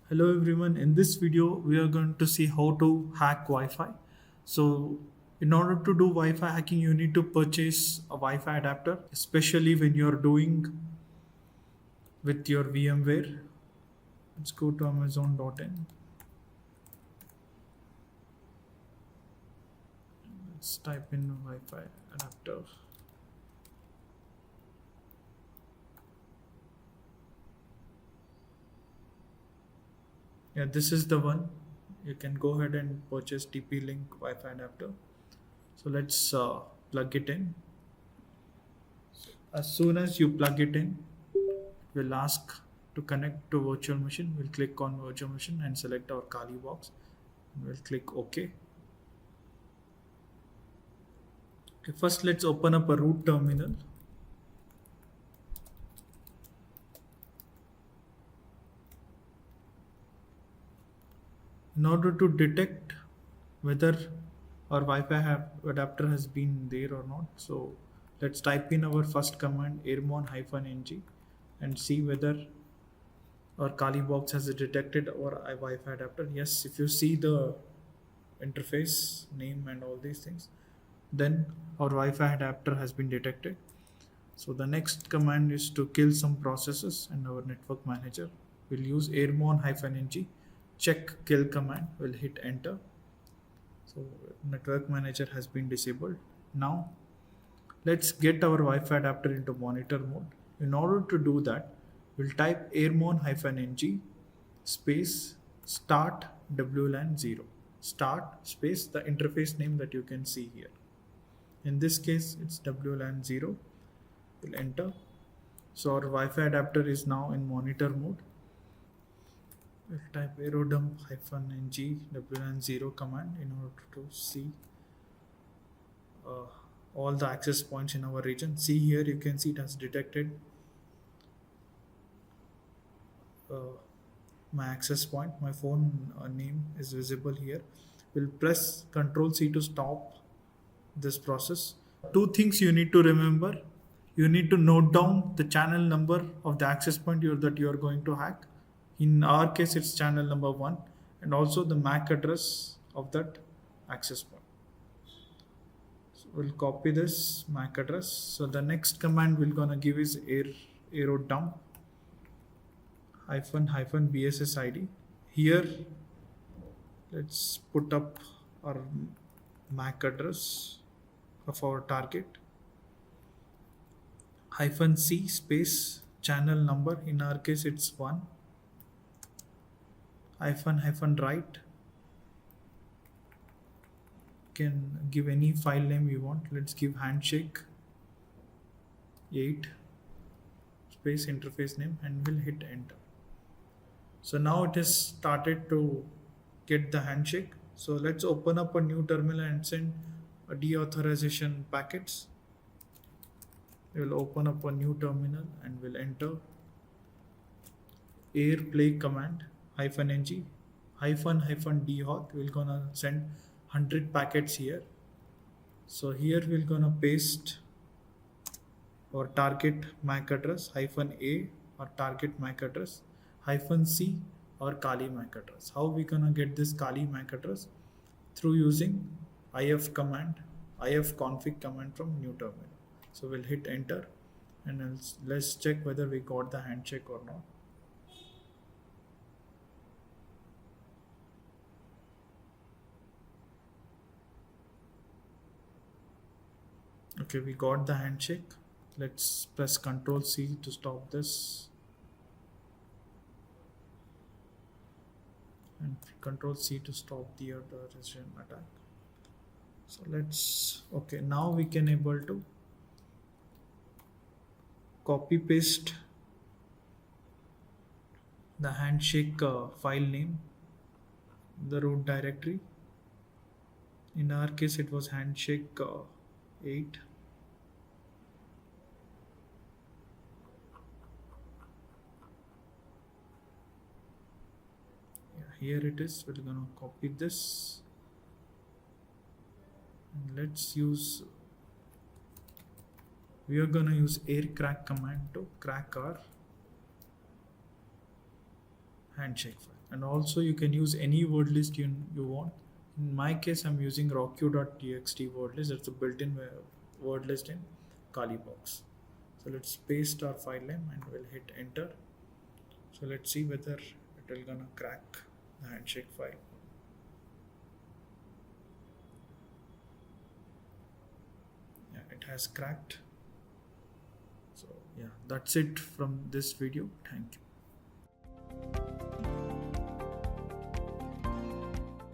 Hello everyone, in this video we are going to see how to hack Wi-Fi. So in order to do Wi-Fi hacking you need to purchase a Wi-Fi adapter, especially when you are doing with your VMware. Let's go to amazon.in. Let's type in Wi-Fi adapter. Yeah, this is the one. You can go ahead and purchase TP-Link Wi-Fi adapter. So let's plug it in. As soon as you plug it in, it will ask to connect to virtual machine. We'll click on virtual machine and select our Kali box. We'll click OK. Okay, first let's open up a root terminal. In order to detect whether our Wi-Fi adapter has been there or not, so let's type in our first command airmon-ng and see whether our Kali box has detected our Wi-Fi adapter. Yes, if you see the interface name and all these things, then our Wi-Fi adapter has been detected. So the next command is to kill some processes, and our network manager will use airmon-ng check kill command. Will hit enter. So network manager has been disabled. Now let's get our Wi-Fi adapter into monitor mode. In order to do that, we'll type airmon-ng space start WLAN 0. Start space the interface name that you can see here. In this case, it's WLAN 0. We'll enter. So our Wi-Fi adapter is now in monitor mode. We'll type aerodump-ng WLAN 0 command in order to see all the access points in our region. See here, you can see it has detected my access point. My phone name is visible here. We'll press Ctrl C to stop this process. Two things you need to remember. You need to note down the channel number of the access point that you are going to hack. In our case, it's channel number 1, and also the MAC address of that access point. So we'll copy this MAC address. So the next command we're gonna give is aerodump -- BSS ID. Here, let's put up our MAC address of our target. -C space channel number. In our case, it's 1. -right. Can give any file name you want. Let's give handshake 8 space interface name and we'll hit enter. So now it has started to get the handshake. So let's open up a new terminal and send a deauthorization packets. We'll open up a new terminal and we'll enter airplay command -ng -deauth. We're gonna send 100 packets here. So here we're gonna paste our target MAC address -a or target MAC address -c or Kali MAC address. How we gonna get this Kali MAC address? Through using ifconfig command from new terminal. So we'll hit enter and let's check whether we got the handshake or not. Okay, we got the handshake. Let's press Ctrl C to stop this and Ctrl C to stop the authorization attack. So okay, now we can able to copy paste the handshake file name, the root directory. In our case, it was handshake 8. Here it is. We're gonna copy this and we are gonna use aircrack command to crack our handshake file. And also you can use any word list you want. In my case, I'm using rockq.txt word list. It's a built-in word list in Kali box. So let's paste our file name and we'll hit enter. So let's see whether it will gonna crack the handshake file. Yeah, it has cracked. So yeah, that's it from this video. Thank you.